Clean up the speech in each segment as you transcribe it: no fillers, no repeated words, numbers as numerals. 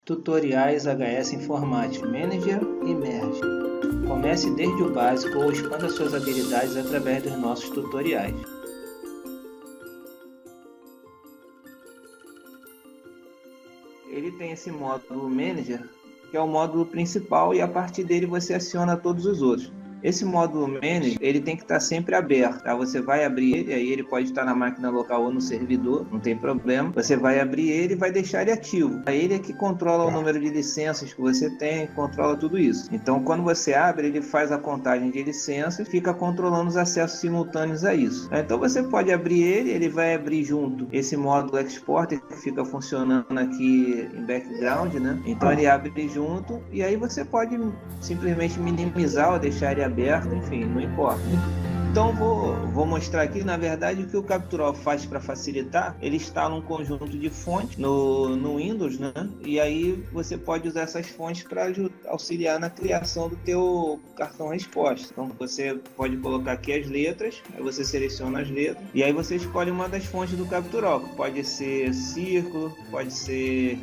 Tutoriais HS Informática Manager e Merge. Comece desde o básico ou expanda suas habilidades através dos nossos tutoriais. Ele tem esse módulo Manager, que é o módulo principal, e a partir dele você aciona todos os outros. Esse módulo Manager, ele tem que estar sempre aberto, tá? Você vai abrir ele, aí ele pode estar na máquina local ou no servidor, não tem problema. Você vai abrir ele e vai deixar ele ativo. Aí ele é que controla o número de licenças que você tem, controla tudo isso. Então, quando você abre, ele faz a contagem de licenças e fica controlando os acessos simultâneos a isso. Então, você pode abrir ele, ele vai abrir junto esse módulo Exporter que fica funcionando aqui em background, né? Então, ele abre junto e aí você pode simplesmente minimizar ou deixar ele aberto, enfim, não importa. Então vou mostrar aqui, na verdade, o que o Capture faz para facilitar. Ele instala um conjunto de fontes no Windows, né? E aí você pode usar essas fontes para auxiliar na criação do teu cartão resposta. Então você pode colocar aqui as letras, aí você seleciona as letras e aí você escolhe uma das fontes do Capture. Pode ser círculo, pode ser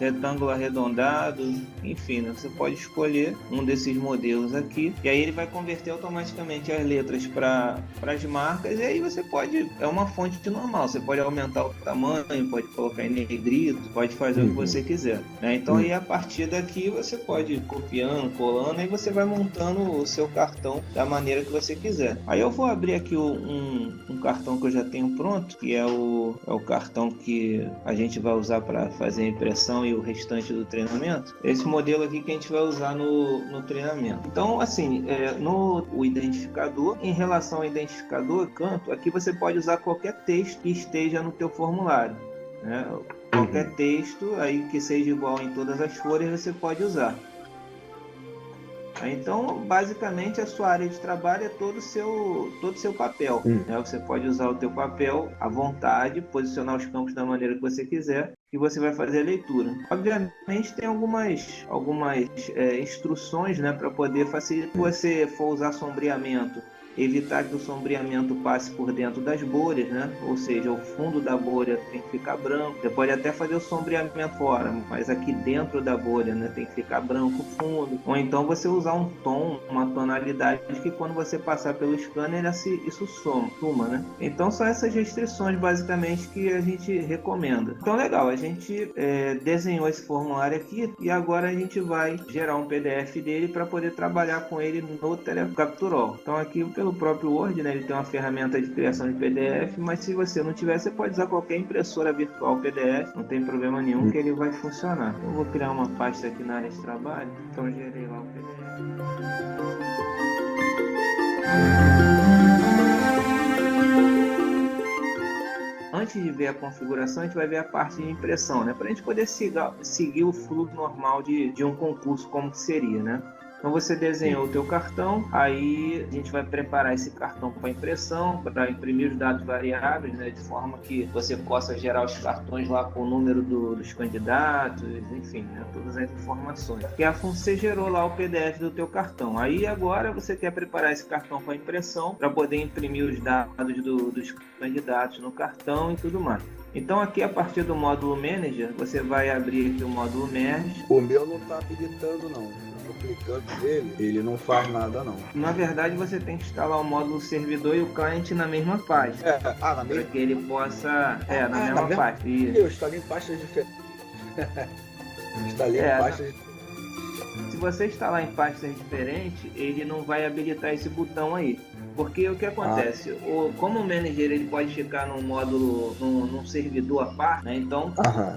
retângulo arredondado, enfim, né? Você pode escolher um desses modelos aqui e aí ele vai converter automaticamente as letras para as marcas, e aí você pode, é uma fonte normal, você pode aumentar o tamanho, pode colocar em negrito, pode fazer o que você quiser, né? Então aí a partir daqui você pode ir copiando, colando, e você vai montando o seu cartão da maneira que você quiser. Aí eu vou abrir aqui um cartão que eu já tenho pronto, que é o cartão que a gente vai usar para fazer a impressão e o restante do treinamento. Esse modelo aqui que a gente vai usar no treinamento. Então, assim, o identificador, em relação ao identificador, canto, aqui você pode usar qualquer texto que esteja no teu formulário, né? Qualquer texto aí que seja igual em todas as folhas você pode usar. Então, basicamente, a sua área de trabalho é todo o seu papel, né? Você pode usar o teu papel à vontade, posicionar os campos da maneira que você quiser, e você vai fazer a leitura. Obviamente, tem algumas instruções, né, para poder facilitar. Se você for usar sombreamento, evitar que o sombreamento passe por dentro das bolhas, né? Ou seja, o fundo da bolha tem que ficar branco. Você pode até fazer o sombreamento fora, mas aqui dentro da bolha, né, tem que ficar branco o fundo. Ou então você usar um tom, uma tonalidade que quando você passar pelo scanner isso suma, né? Então são essas restrições basicamente que a gente recomenda. Então legal, a gente desenhou esse formulário aqui e agora a gente vai gerar um PDF dele para poder trabalhar com ele no Capture. Então aqui pelo próprio Word, né, ele tem uma ferramenta de criação de PDF, mas se você não tiver, você pode usar qualquer impressora virtual PDF, não tem problema nenhum que ele vai funcionar. Eu vou criar uma pasta aqui na área de trabalho, então gerei lá o PDF. Antes de ver a configuração, a gente vai ver a parte de impressão, né, para a gente poder seguir o fluxo normal de um concurso, como que seria, né? Então você desenhou o teu cartão, aí a gente vai preparar esse cartão para impressão, para imprimir os dados variáveis, né, de forma que você possa gerar os cartões lá com o número dos candidatos, enfim, né, todas as informações. E você gerou lá o PDF do teu cartão. Aí agora você quer preparar esse cartão para impressão, para poder imprimir os dados dos candidatos no cartão e tudo mais. Então aqui a partir do módulo Manager, você vai abrir aqui o módulo Merge. O meu não está habilitando não. Clicando nele, ele não faz nada não. Na verdade, você tem que instalar o módulo servidor e o cliente na mesma página. Na mesma? Para que ele possa... na mesma página. Eu instalei em pastas diferentes. Instalei em pastas diferentes. Se você instalar em pastas diferentes, ele não vai habilitar esse botão aí. Porque o que acontece? Como o manager ele pode ficar num módulo, num servidor à parte, né? Então,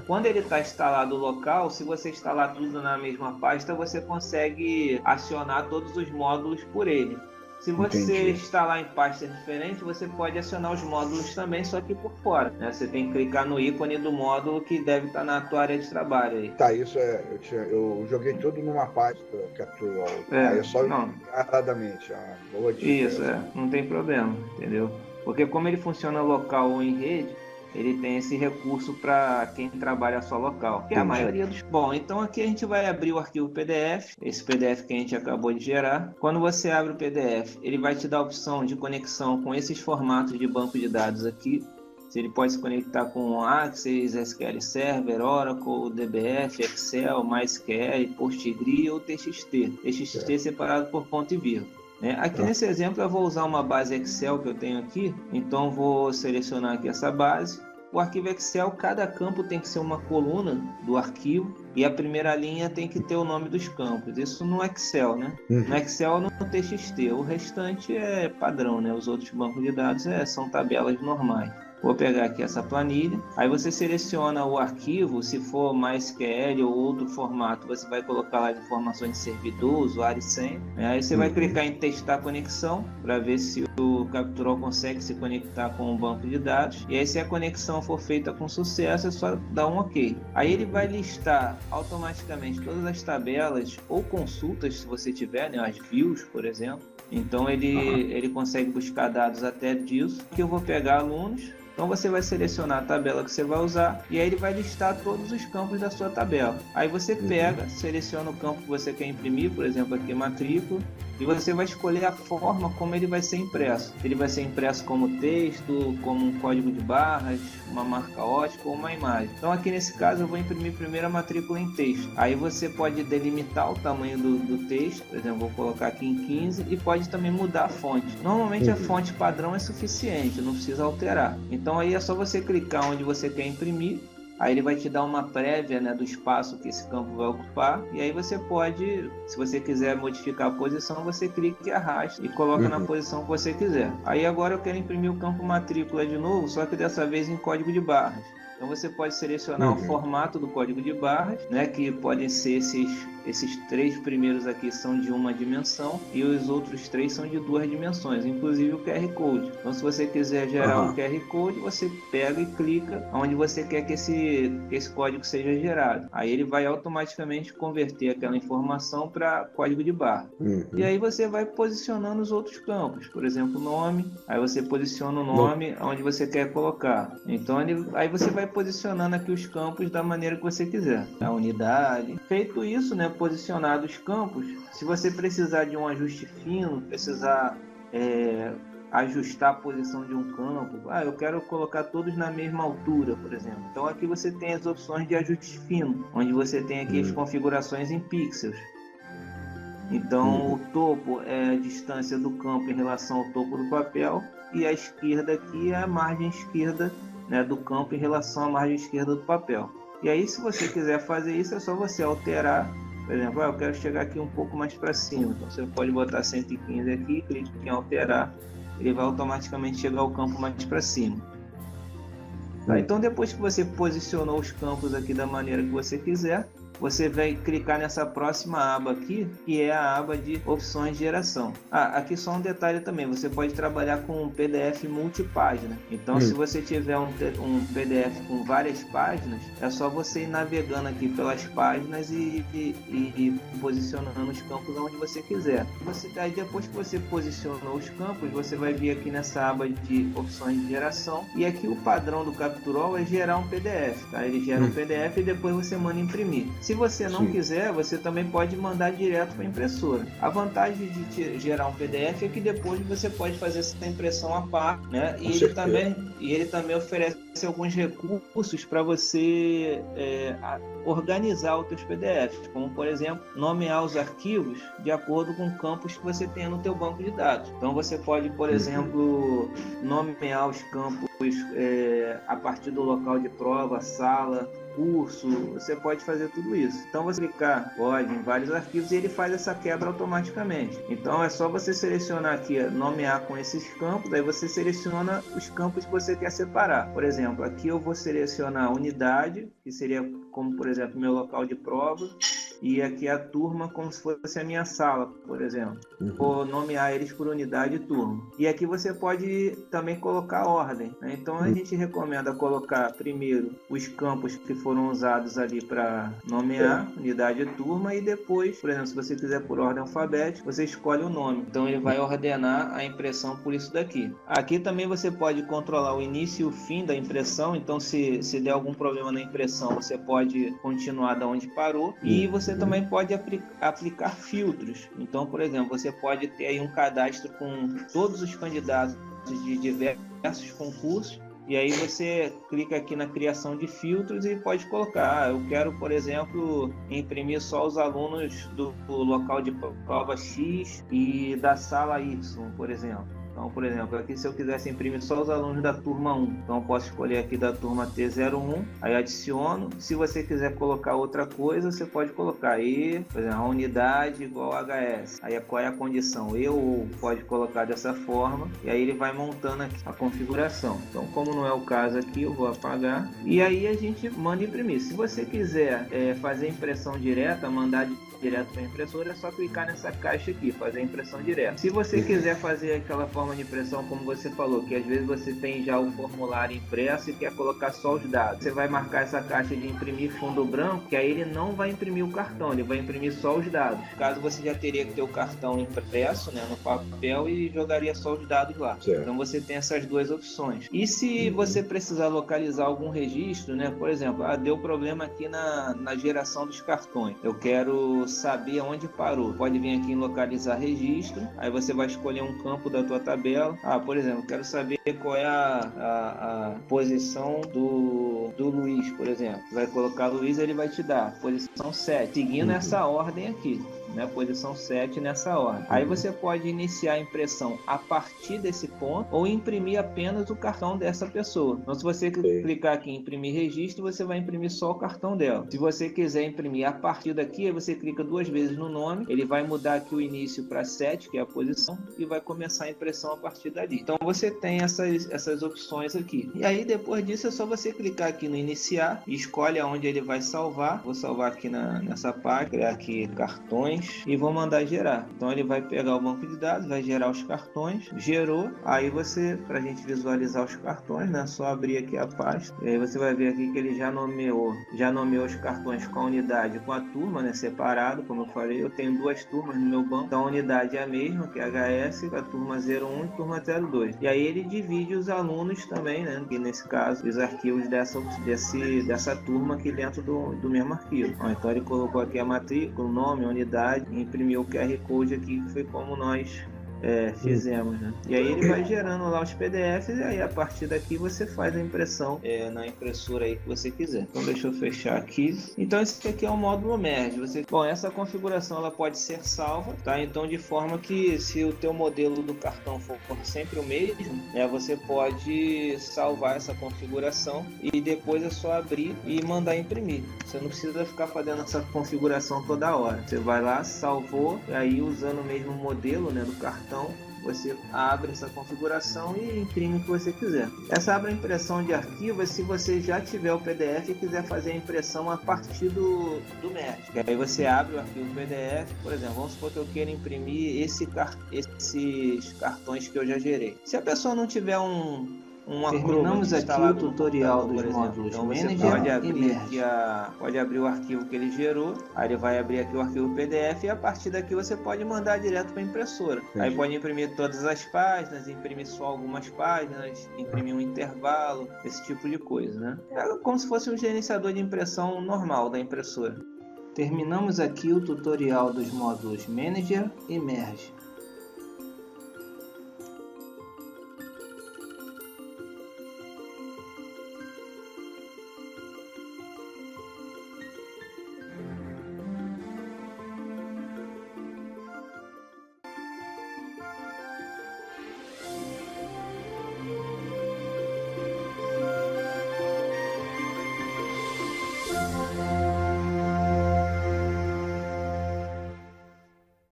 quando ele está instalado local, se você instalar tudo na mesma pasta, você consegue acionar todos os módulos por ele. Se você instalar em pastas diferentes, você pode acionar os módulos também, só que por fora, né? Você tem que clicar no ícone do módulo que deve estar na tua área de trabalho aí. Tá, isso eu joguei tudo numa pasta Capture All. Aí é só erradamente. Boa dica. Isso, não tem problema, entendeu? Porque como ele funciona local ou em rede, ele tem esse recurso para quem trabalha só local, que é a maioria dos... Bom, então aqui a gente vai abrir o arquivo PDF, esse PDF que a gente acabou de gerar. Quando você abre o PDF, ele vai te dar a opção de conexão com esses formatos de banco de dados aqui. Se ele pode se conectar com Access, SQL Server, Oracle, DBF, Excel, MySQL, PostgreSQL ou TXT. TXT separado por ponto e vírgula. Aqui nesse exemplo eu vou usar uma base Excel que eu tenho aqui, então vou selecionar aqui essa base. O arquivo Excel, cada campo tem que ser uma coluna do arquivo e a primeira linha tem que ter o nome dos campos. Isso no Excel, né? No Excel no TXT. O restante é padrão, né? Os outros bancos de dados são tabelas normais. Vou pegar aqui essa planilha, aí você seleciona o arquivo, se for MySQL ou outro formato, você vai colocar lá as informações de servidor, usuário e senha. Aí você vai clicar em testar a conexão, para ver se o Capturol consegue se conectar com o banco de dados. E aí se a conexão for feita com sucesso, é só dar um OK. Aí ele vai listar automaticamente todas as tabelas ou consultas, se você tiver, né, as views, por exemplo. Então ele consegue buscar dados até disso. Aqui eu vou pegar alunos. Então você vai selecionar a tabela que você vai usar e aí ele vai listar todos os campos da sua tabela. Aí você pega, seleciona o campo que você quer imprimir, por exemplo aqui matrícula, e você vai escolher a forma como ele vai ser impresso. Ele vai ser impresso como texto, como um código de barras, uma marca ótica ou uma imagem. Então aqui nesse caso eu vou imprimir primeiro a matrícula em texto. Aí você pode delimitar o tamanho do texto, por exemplo, vou colocar aqui em 15 e pode também mudar a fonte. Normalmente a fonte padrão é suficiente, não precisa alterar. Então aí é só você clicar onde você quer imprimir, aí ele vai te dar uma prévia, né, do espaço que esse campo vai ocupar, e aí você pode, se você quiser modificar a posição, você clica e arrasta e coloca na posição que você quiser. Aí agora eu quero imprimir o campo matrícula de novo, só que dessa vez em código de barras. Então você pode selecionar o formato do código de barras, né, que podem ser esses 3 primeiros aqui são de uma dimensão e os outros 3 são de 2 dimensões, inclusive o QR Code. Então se você quiser gerar um QR Code, você pega e clica onde você quer que esse código seja gerado. Aí ele vai automaticamente converter aquela informação para código de barra. E aí você vai posicionando os outros campos, por exemplo, nome, aí você posiciona o nome onde você quer colocar. Então aí você vai posicionando aqui os campos da maneira que você quiser. A unidade. Feito isso, né, posicionado os campos, se você precisar de um ajuste fino, precisar ajustar a posição de um campo, eu quero colocar todos na mesma altura, por exemplo. Então aqui você tem as opções de ajuste fino, onde você tem aqui as configurações em pixels. Então o topo é a distância do campo em relação ao topo do papel e a esquerda aqui é a margem esquerda, né, do campo em relação à margem esquerda do papel. E aí se você quiser fazer isso, é só você alterar. Por exemplo, eu quero chegar aqui um pouco mais para cima. Então você pode botar 115 aqui, clique em alterar, ele vai automaticamente chegar ao campo mais para cima. Tá? Então depois que você posicionou os campos aqui da maneira que você quiser, você vai clicar nessa próxima aba aqui, que é a aba de opções de geração. Aqui só um detalhe também, você pode trabalhar com um PDF multipágina. Então se você tiver um PDF com várias páginas, é só você ir navegando aqui pelas páginas e posicionando os campos onde você quiser. Aí depois que você posicionou os campos, você vai vir aqui nessa aba de opções de geração, e aqui o padrão do Capturol é gerar um PDF, tá? Ele gera um PDF e depois você manda imprimir. Se você não quiser, você também pode mandar direto para a impressora. A vantagem de gerar um PDF é que depois você pode fazer essa impressão à parte, né? E ele também oferece alguns recursos para você organizar os seus PDFs, como por exemplo, nomear os arquivos de acordo com campos que você tem no teu banco de dados. Então você pode, por exemplo, nomear os campos a partir do local de prova, sala, curso, você pode fazer tudo isso. Então você clicar em vários arquivos e ele faz essa quebra automaticamente. Então é só você selecionar aqui, nomear com esses campos, aí você seleciona os campos que você quer separar. Por exemplo, aqui eu vou selecionar a unidade, que seria como, por exemplo, meu local de prova, e aqui a turma como se fosse a minha sala, por exemplo. Vou nomear eles por unidade e turma. E aqui você pode também colocar ordem, né? Então a gente recomenda colocar primeiro os campos que foram usados ali para nomear, unidade e turma, e depois, por exemplo, se você quiser por ordem alfabética, você escolhe o nome. Então ele vai ordenar a impressão por isso daqui. Aqui também você pode controlar o início e o fim da impressão, então se der algum problema na impressão, você pode continuar da onde parou, e você também pode aplicar filtros. Então, por exemplo, você pode ter aí um cadastro com todos os candidatos de diversos concursos, E aí você clica aqui na criação de filtros e pode colocar, eu quero, por exemplo, imprimir só os alunos do local de prova X e da sala Y, por exemplo. Então, por exemplo, aqui se eu quisesse imprimir só os alunos da turma 1, então eu posso escolher aqui da turma T01, aí adiciono. Se você quiser colocar outra coisa, você pode colocar aí, por exemplo, a unidade igual a HS. Aí qual é a condição? Eu pode colocar dessa forma, e aí ele vai montando aqui a configuração. Então, como não é o caso aqui, eu vou apagar. E aí a gente manda imprimir. Se você quiser fazer impressão direta, mandar direto para a impressora, é só clicar nessa caixa aqui, fazer a impressão direta. Se você quiser fazer aquela forma de impressão, como você falou, que às vezes você tem já o formulário impresso e quer colocar só os dados, você vai marcar essa caixa de imprimir fundo branco, que aí ele não vai imprimir o cartão, ele vai imprimir só os dados. Caso você já teria que ter o cartão impresso, né, no papel, e jogaria só os dados lá. Certo. Então você tem essas duas opções. E se você precisar localizar algum registro, né, por exemplo, deu problema aqui na geração dos cartões, eu quero saber onde parou. Pode vir aqui em localizar registro, aí você vai escolher um campo da tua tabela. Por exemplo, quero saber qual é a posição do Luiz, por exemplo. Vai colocar Luiz, ele vai te dar posição 7, seguindo essa ordem aqui, né? Posição 7 nessa ordem. Aí você pode iniciar a impressão a partir desse ponto ou imprimir apenas o cartão dessa pessoa. Então, se você clicar aqui em imprimir registro, você vai imprimir só o cartão dela. Se você quiser imprimir a partir daqui, aí você clica 2 vezes no nome, ele vai mudar aqui o início para 7, que é a posição, e vai começar a impressão a partir dali. Então você tem essas opções aqui. E aí depois disso é só você clicar aqui no iniciar e escolhe aonde ele vai salvar. Vou salvar aqui nessa página, criar aqui cartões e vou mandar gerar. Então ele vai pegar o banco de dados, vai gerar os cartões, gerou, aí você, pra gente visualizar os cartões, né, só abrir aqui a pasta, e aí você vai ver aqui que ele já nomeou os cartões com a unidade, com a turma, né, separado, como eu falei, eu tenho 2 turmas no meu banco, então a unidade é a mesma, que é HS, a turma 01 e turma 02. E aí ele divide os alunos também, né, que nesse caso, os arquivos dessa turma aqui dentro do mesmo arquivo. Então ele colocou aqui a matrícula, o nome, a unidade, imprimiu o QR Code aqui, que foi como nós fizemos, né? E aí ele vai gerando lá os PDFs e aí a partir daqui você faz a impressão na impressora aí que você quiser. Então deixa eu fechar aqui. Então esse aqui é o módulo Merge. Bom, essa configuração ela pode ser salva, tá? Então de forma que se o teu modelo do cartão for sempre o mesmo, você pode salvar essa configuração e depois é só abrir e mandar imprimir. Você não precisa ficar fazendo essa configuração toda hora. Você vai lá, salvou, e aí usando o mesmo modelo, né, do cartão, você abre essa configuração e imprime o que você quiser. Essa abre a impressão de arquivo é se você já tiver o PDF e quiser fazer a impressão a partir do Merge. Aí você abre o arquivo PDF, por exemplo, vamos supor que eu queira imprimir esses cartões que eu já gerei. Se a pessoa não tiver terminamos aqui o tutorial dos módulos Manager e Merge. Pode abrir o arquivo que ele gerou, aí ele vai abrir aqui o arquivo PDF e a partir daqui você pode mandar direto para a impressora. Aí pode imprimir todas as páginas, imprimir só algumas páginas, imprimir um intervalo, esse tipo de coisa, né? É como se fosse um gerenciador de impressão normal da impressora. Terminamos aqui o tutorial dos módulos Manager e Merge.